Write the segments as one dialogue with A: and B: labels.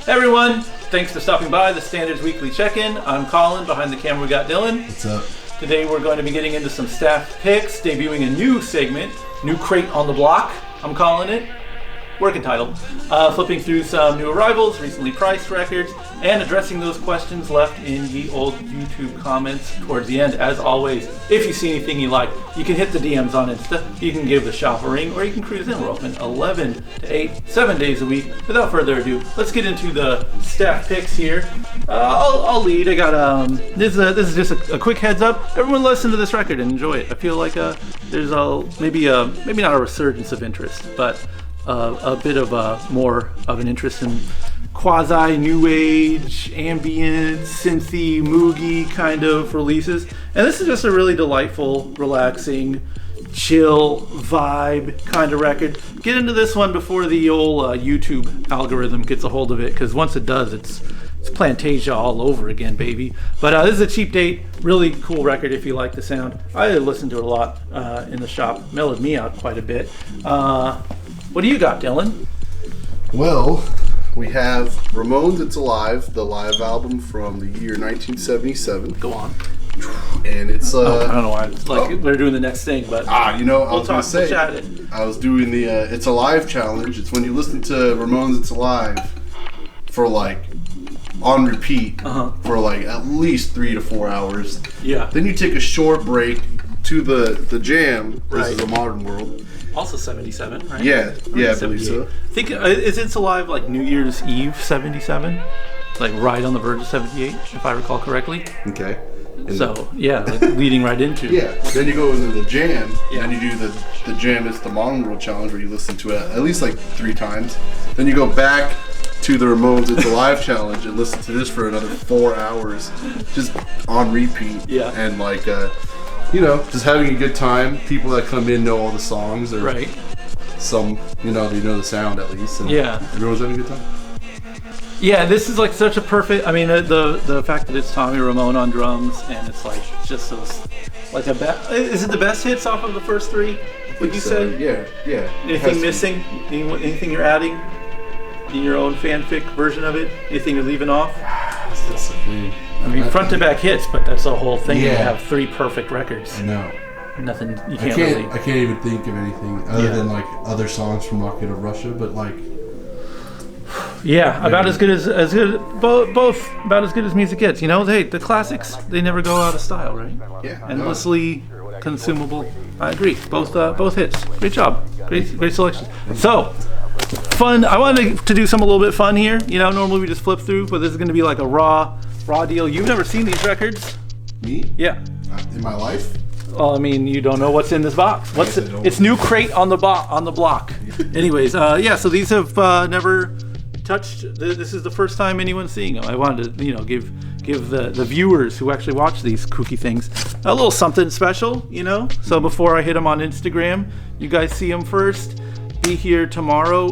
A: Everyone, thanks for stopping by the Standards Weekly Check-In. I'm Colin. Behind the camera we got Dylan.
B: What's up?
A: Today we're going to be getting into some staff picks, debuting a new segment, New Crate on the Block, I'm calling it. Working title. Flipping through some new arrivals, recently priced records, and addressing those questions left in the old YouTube comments towards the end. As always, if you see anything you like, you can hit the DMs on Insta, you can give the shop a ring, or you can cruise in. We're open 11 to 8, 7 days a week. Without further ado, let's get into the staff picks here. I'll lead. I got this is just a quick heads up. Everyone listen to this record and enjoy it. I feel like there's maybe not a resurgence of interest, but a bit of more of an interest in quasi new age, ambient, synthy, moogie kind of releases. And this is just a really delightful, relaxing, chill vibe kind of record. Get into this one before the old YouTube algorithm gets a hold of it, because once it does, it's Plantasia all over again, baby. But this is a cheap date, really cool record if you like the sound. I listened to it a lot in the shop, mellowed me out quite a bit. What do you got, Dylan?
B: Well, we have Ramones' It's Alive, the live album from the year 1977.
A: Go on.
B: And it's
A: I don't know why. It's like they're doing the next thing, but
B: I was doing the It's Alive challenge. It's when you listen to Ramones' It's Alive for like on repeat for like at least 3 to 4 hours. Yeah. Then you take a short break to the jam. This is a Modern World.
A: Also 77, right?
B: Yeah, I believe so.
A: Think is It's Alive like New Year's Eve 77? Like right on the verge of 78, if I recall correctly.
B: Okay. And
A: so like leading right into.
B: Yeah. Then you go into the jam, and you do the jam. It's the Modern World Challenge where you listen to it at least like 3 times. Then you go back to the Ramones' It's Alive challenge and listen to this for another 4 hours, just on repeat. Yeah. And like. Just having a good time. People that come in know all the songs, or some, they know the sound at least. And everyone's having a good time.
A: Yeah, this is like such a perfect. I mean, the fact that it's Tommy Ramone on drums, and it's like just those, like is it the best hits off of the first 3? Would you say?
B: Yeah.
A: Anything missing? Anything you're adding in your own fanfic version of it? Anything you're leaving off?
B: That's the thing.
A: I mean, front to back hits, but that's the whole thing. Yeah. You have 3 perfect records.
B: I know.
A: Nothing. You
B: can't really. I can't even think of anything other than like other songs from Rocket of Russia, but like.
A: Yeah, about as good as both about as good as music gets. The classics, they never go out of style, right?
B: Yeah.
A: Endlessly consumable. I agree. Both hits. Great job. Great selection. So. Fun. I wanted to do something a little bit fun here. Normally we just flip through, but this is going to be like a raw deal. You've never seen these records?
B: Me?
A: Yeah.
B: In my life?
A: Well, I mean, you don't know what's in this box. It's New Crate on the block. Anyways, so these have never touched. This is the first time anyone's seeing them. I wanted to, give the viewers who actually watch these kooky things a little something special, So before I hit them on Instagram, you guys see them first. Be here tomorrow,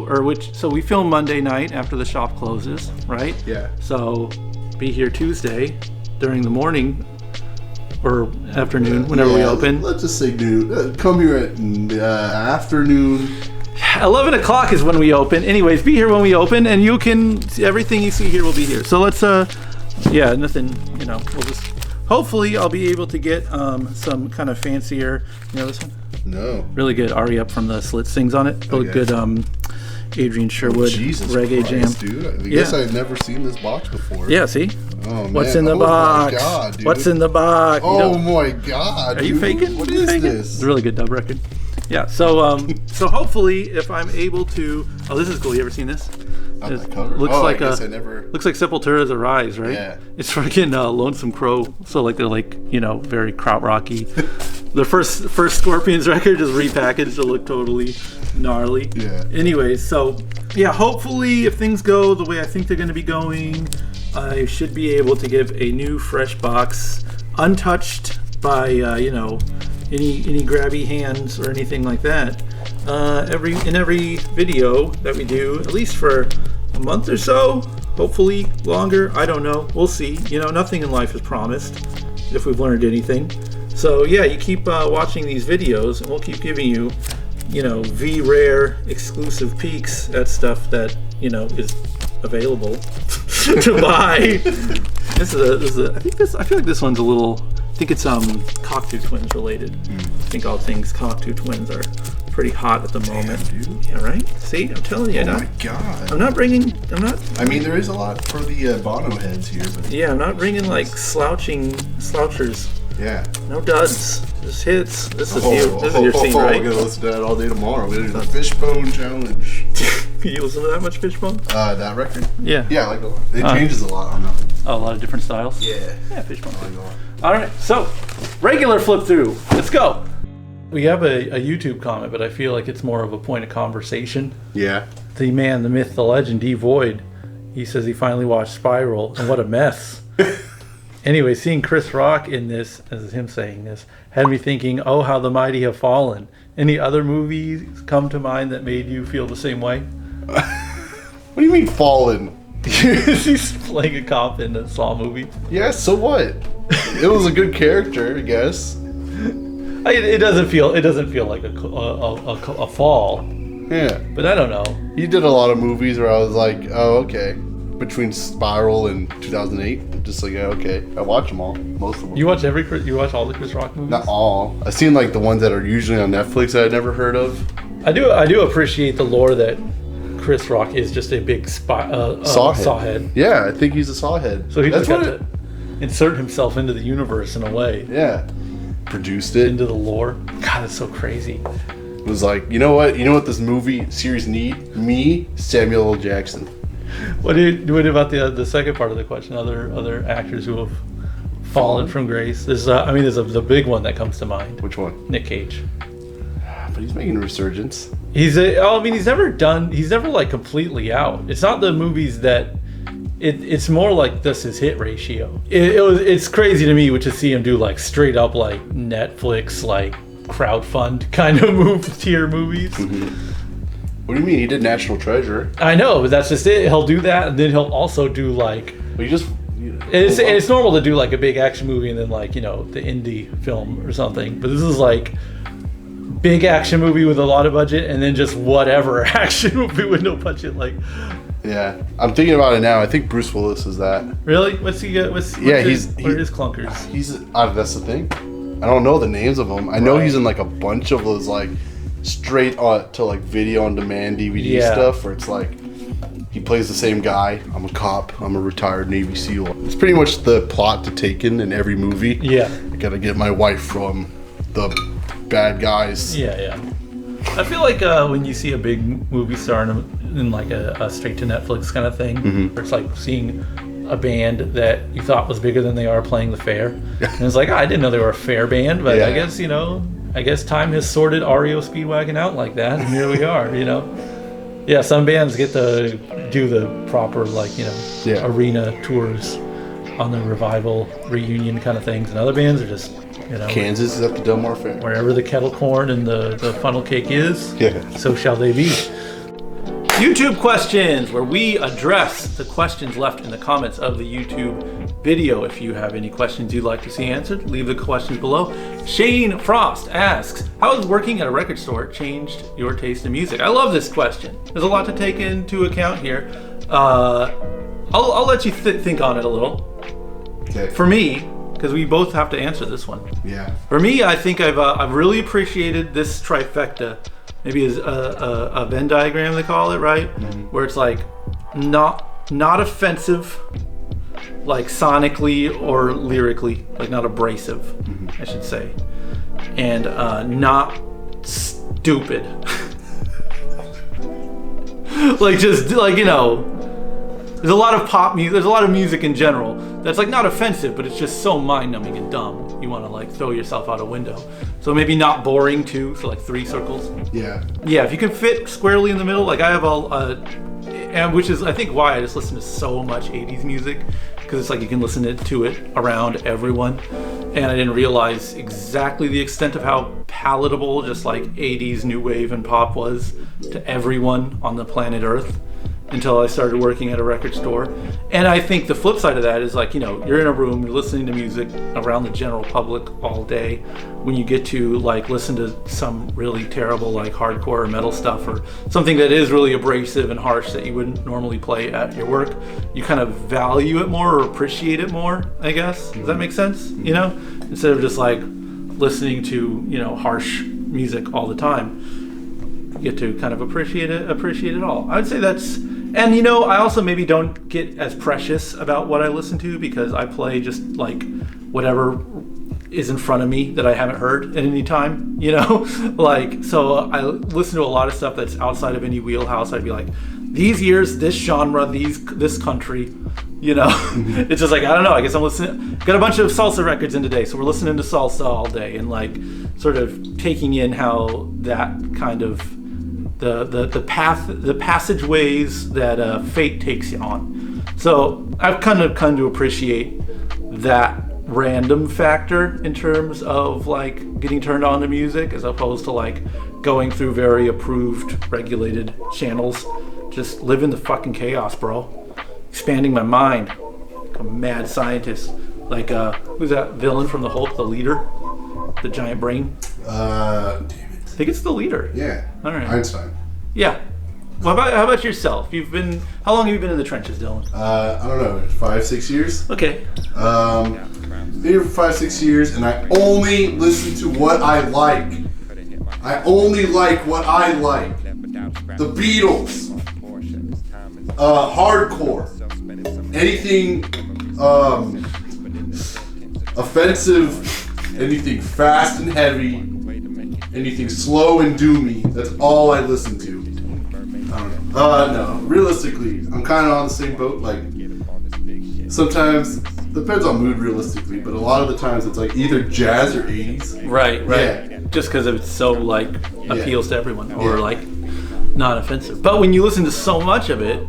A: so we film Monday night after the shop closes, right?
B: Yeah.
A: So be here Tuesday during the morning or afternoon, whenever we open.
B: Let's just say noon. Come here at afternoon.
A: 11 o'clock is when we open. Anyways, be here when we open, and everything you see here will be here. So let's, nothing, we'll just, hopefully I'll be able to get some kind of fancier, this one?
B: No.
A: Really good. Ari up from the Slit sings on it. Really good Adrian Sherwood reggae
B: Christ,
A: jam.
B: Dude. I guess I've never seen this box before.
A: Yeah, see?
B: Oh, man.
A: What's in the box?
B: My God, dude.
A: What's in the box?
B: Oh my God.
A: Are you faking?
B: What is this?
A: It's a really good dub record. Yeah, so hopefully if I'm able to this is cool. You ever seen this?
B: Cover.
A: Looks like
B: I guess I never.
A: Looks like Sepultura's Arise, right?
B: Yeah.
A: It's freaking Lonesome Crow. So like they're like very krautrocky. The first Scorpions record is repackaged to look totally gnarly.
B: Yeah.
A: Anyways, so hopefully if things go the way I think they're going to be going, I should be able to give a new fresh box, untouched by any grabby hands or anything like that. In every video that we do, at least for a month or so, hopefully longer. I don't know. We'll see. Nothing in life is promised. If we've learned anything. So you keep watching these videos, and we'll keep giving you, V-Rare exclusive peeks at stuff that is available to buy. I feel like this one's a little. I think it's Cockatoo Twins related. I think all things Cockatoo Twins are pretty hot at the moment.
B: Dude.
A: Yeah, right? See, I'm telling you.
B: Oh my god.
A: I
B: mean, there is a lot for the Bono heads here, but
A: Yeah, I'm not bringing like slouchers.
B: yeah.
A: No duds, just hits. This is your scene, right?
B: We're gonna listen to that all day tomorrow. We're gonna do the Fishbone Challenge.
A: You listen to that much Fishbone?
B: That record?
A: Yeah.
B: Yeah, I like it a lot. It changes a lot on that.
A: Oh, a lot of different styles?
B: Yeah.
A: Yeah, Fishbone.
B: I like it a lot.
A: All right, so regular flip through. Let's go. We have a YouTube comment, but I feel like it's more of a point of conversation.
B: Yeah.
A: The man, the myth, the legend, D. Void. He says he finally watched Spiral, and what a mess. Anyway, seeing Chris Rock in this, as is him saying this, had me thinking, oh, how the mighty have fallen. Any other movies come to mind that made you feel the same way?
B: What do you mean fallen?
A: He's playing a cop in a Saw movie.
B: Yeah, so what? It was a good character, I guess.
A: It doesn't feel like a fall.
B: Yeah.
A: But I don't know.
B: He did a lot of movies where I was like, oh, okay. Between Spiral and 2008, I'm just like, yeah, okay. I watch them all, most of them.
A: You watch all the Chris Rock movies?
B: Not all. I've seen like the ones that are usually on Netflix that I'd never heard of.
A: I do appreciate the lore that Chris Rock is just a big sawhead.
B: Yeah, I think he's a sawhead.
A: So he just got to insert himself into the universe in a way.
B: Yeah. Produced it.
A: Into the lore. God, that's so crazy.
B: It was like, you know what this movie series need? Me, Samuel L. Jackson.
A: What about the second part of the question? Other actors who have fallen from grace. There's the big one that comes to mind.
B: Which one?
A: Nick Cage.
B: But he's making a resurgence.
A: He's never like completely out. It's not the movies that. It's more like this is hit ratio. It's crazy to me to see him do like straight up like Netflix like crowdfund kind of tier movies.
B: Mm-hmm. What do you mean? He did National Treasure.
A: I know, but that's just it. He'll do that, and then he'll also do like.
B: But
A: it's normal to do like a big action movie and then like the indie film or something. But this is like big action movie with a lot of budget, and then just whatever action movie with no budget. Like.
B: Yeah, I'm thinking about it now. I think Bruce Willis is that.
A: Really? What's he got? What are his clunkers?
B: That's the thing. I don't know the names of them. I know he's in like a bunch of those like straight to like video on demand DVD stuff where it's like he plays the same guy. I'm a cop. I'm a retired Navy SEAL. It's pretty much the plot to Taken in every movie.
A: Yeah.
B: I gotta get my wife from the bad guys.
A: Yeah. I feel like when you see a big movie star in like a straight to Netflix kind of thing, it's like seeing a band that you thought was bigger than they are playing the fair. And it's like, I didn't know they were a fair band, but I guess time has sorted REO Speedwagon out like that, and here we are, Yeah, some bands get to do the proper arena tours on the revival reunion kind of things, and other bands are just
B: Kansas is at the Del Mar Fair.
A: Wherever the kettle corn and the funnel cake is, so shall they be. YouTube questions, where we address the questions left in the comments of the YouTube video. If you have any questions you'd like to see answered, leave the questions below. Shane Frost asks, how has working at a record store changed your taste in music? I love this question. There's a lot to take into account here. I'll let you think on it a little.
B: Okay.
A: For me, because we both have to answer this one.
B: Yeah.
A: For me, I think I've really appreciated this trifecta. Maybe a Venn diagram they call it, right? Mm-hmm. Where it's like not offensive, like sonically or lyrically, like not abrasive, I should say, and not stupid. There's a lot of pop music. There's a lot of music in general that's like not offensive, but it's just so mind-numbing and dumb. You want to like throw yourself out a window. So maybe not boring too. So like 3 circles.
B: Yeah.
A: Yeah. If you can fit squarely in the middle, like I have and which is I think why I just listen to so much 80s music, because it's like you can listen to it around everyone. And I didn't realize exactly the extent of how palatable just like 80s new wave and pop was to everyone on the planet Earth. until I started working at a record store. And I think the flip side of that is like, you're in a room, you're listening to music around the general public all day. When you get to like listen to some really terrible like hardcore or metal stuff or something that is really abrasive and harsh that you wouldn't normally play at your work, you kind of value it more or appreciate it more, I guess. Does that make sense? Instead of just like listening to, harsh music all the time, you get to kind of appreciate it all. I would say that's, and I also maybe don't get as precious about what I listen to because I play just like whatever is in front of me that I haven't heard at any time, like, so I listen to a lot of stuff that's outside of any wheelhouse. I'd be like, these years, this genre, this country, it's just like, I don't know, I guess I'm listening, got a bunch of salsa records in today, so we're listening to salsa all day and like sort of taking in how that kind of the passageways that fate takes you on. So I've kind of come to appreciate that random factor in terms of like getting turned on to music as opposed to like going through very approved, regulated channels. Just living the fucking chaos, bro. Expanding my mind. Like a mad scientist. Like who's that villain from the Hulk, the leader? The giant brain?
B: Damn it.
A: I think it's the leader.
B: Yeah.
A: All right.
B: Einstein.
A: Yeah. Well, how about yourself? How long have you been in the trenches, Dylan?
B: I don't know, 5-6 years.
A: Okay.
B: Been here for 5-6 years, and I only listen to what I like. I only like what I like. The Beatles. Hardcore. Anything offensive, anything fast and heavy, anything slow and doomy. That's all I listen to. I don't know. No, realistically, I'm kind of on the same boat. Like, sometimes, depends on mood realistically, but a lot of the times it's like either jazz or 80s.
A: Right.
B: Yeah.
A: Just because it's so like appeals to everyone or like not offensive. But when you listen to so much of it,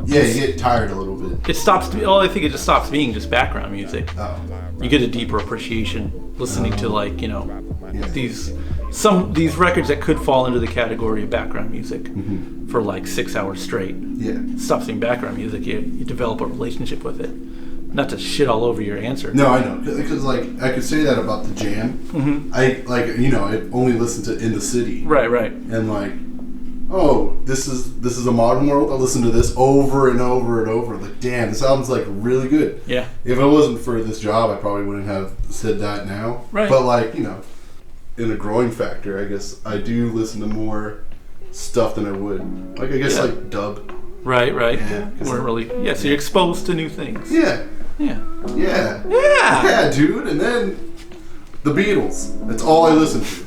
B: yeah, you get tired a little bit.
A: It stops. I think it just stops being just background music.
B: Oh.
A: You get a deeper appreciation listening to like these records that could fall into the category of background music for like 6 hours straight.
B: Yeah.
A: It stops being background music. You develop a relationship with it. Not to shit all over your answer.
B: No, I know, because like I could say that about the Jam. Mm-hmm. I only listen to In the City.
A: Right.
B: And like, oh, this is a modern world. I listen to this over and over and over. Like, damn, this album's like really good.
A: Yeah.
B: If it wasn't for this job, I probably wouldn't have said that now.
A: Right.
B: But like, in a growing factor, I guess I do listen to more stuff than I would. Like, I guess like dub.
A: Right.
B: Yeah.
A: We're really so you're exposed to new things.
B: Yeah. Yeah, dude. And then the Beatles. That's all I listen to.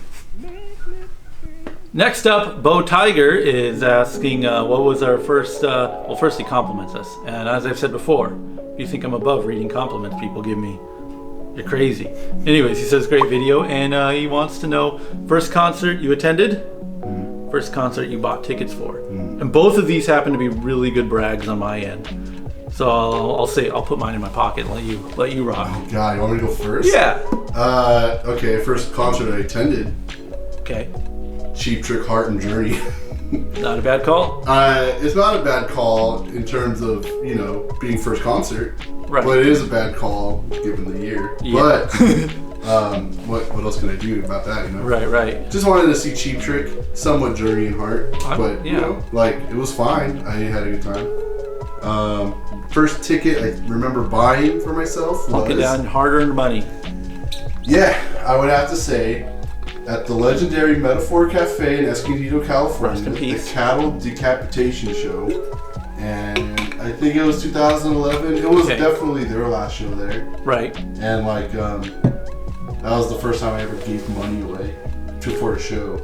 A: Next up, Bo Tiger is asking, what was our first... first he compliments us. And as I've said before, if you think I'm above reading compliments people give me, you're crazy. Anyways, he says, great video. And he wants to know, first concert you attended, first concert you bought tickets for. And both of these happen to be really good brags on my end. So I'll put mine in my pocket and let you rock.
B: Oh God, you want me to go first?
A: Yeah.
B: Okay, first concert I attended.
A: Okay.
B: Cheap Trick, Heart and Journey.
A: Not a bad call.
B: It's not a bad call in terms of being first concert.
A: Right.
B: But it is a bad call given the year.
A: Yeah.
B: But what else can I do about that?
A: Right.
B: Just wanted to see Cheap Trick, somewhat Journey and Heart, but it was fine. I had a good time. First ticket I remember buying for myself was...
A: Plunk it down, hard-earned money.
B: Yeah, I would have to say, at the legendary Metaphor Cafe in Escondido, California,
A: Rest in peace.
B: the Cattle Decapitation Show. And I think it was 2011. It was definitely their last show there.
A: Right.
B: And like, that was the first time I ever gave money away for a show.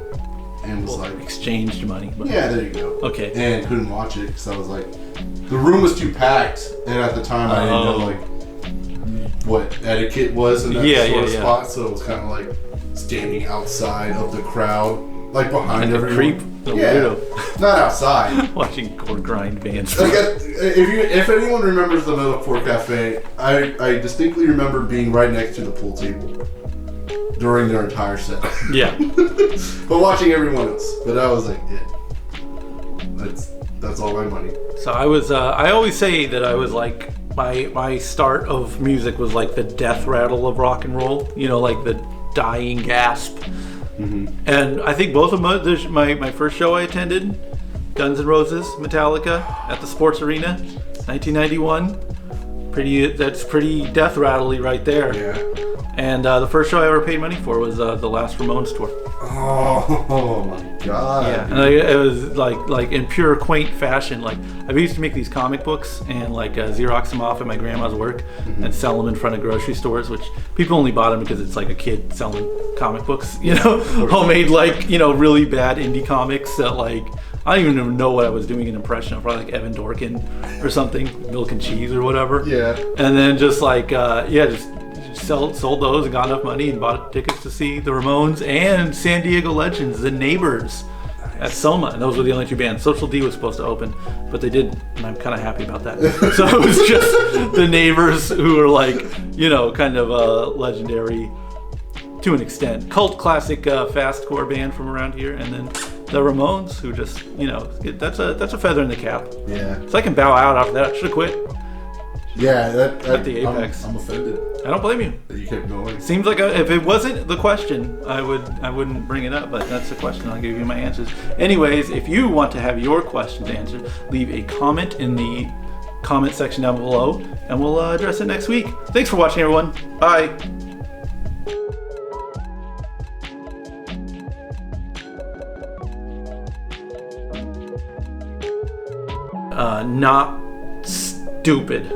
B: And was like...
A: Exchanged money. But...
B: Yeah, there you go.
A: Okay.
B: And couldn't watch it because I was like... The room was too packed. And at the time I didn't know like what etiquette was in that sort of spot. So it was kind of like standing outside of the crowd. Like behind everyone.
A: Creep. The weirdo.
B: Not outside.
A: Watching cord grind bands.
B: Like if anyone remembers the Metaphor Cafe, I distinctly remember being right next to the pool table during their entire set. Yeah. But watching everyone else. But I was like, That's all my money.
A: So I was. I always say that I was like my start of music was like the death rattle of rock and roll. You know, like the dying gasp. Mm-hmm. And I think both of my first show I attended, Guns N' Roses, Metallica at the Sports Arena, 1991. That's pretty death rattly right there.
B: Yeah.
A: And the first show I ever paid money for was the last Ramones tour.
B: Oh my god.
A: Yeah, and it was like in pure quaint fashion. Like I used to make these comic books and like Xerox them off at my grandma's work and sell them in front of grocery stores, which people only bought them because it's like a kid selling comic books, you know, homemade like, you know, really bad indie comics that like I don't even know what I was doing an impression of, probably like Evan Dorkin or something, Milk and Cheese or whatever.
B: Yeah.
A: And then just like just sold those and got enough money and bought tickets to see the Ramones and San Diego Legends, the Neighbors at Soma. And those were the only two bands. Social D was supposed to open, but they didn't, and I'm kind of happy about that. So it was just the Neighbors, who were like, you know, kind of legendary to an extent. Cult classic fastcore band from around here, and then the Ramones, who just, you know, that's a feather in the cap.
B: Yeah.
A: So I can bow out after that. I should have quit
B: Yeah,
A: at the Apex.
B: I'm offended
A: I don't blame you.
B: that you kept going.
A: Seems like if it wasn't the question, I wouldn't bring it up, but that's the question. I'll give you my answers. Anyways, if you want to have your questions answered, leave a comment in the comment section down below, and we'll address it next week. Thanks for watching, everyone. Bye. Not stupid.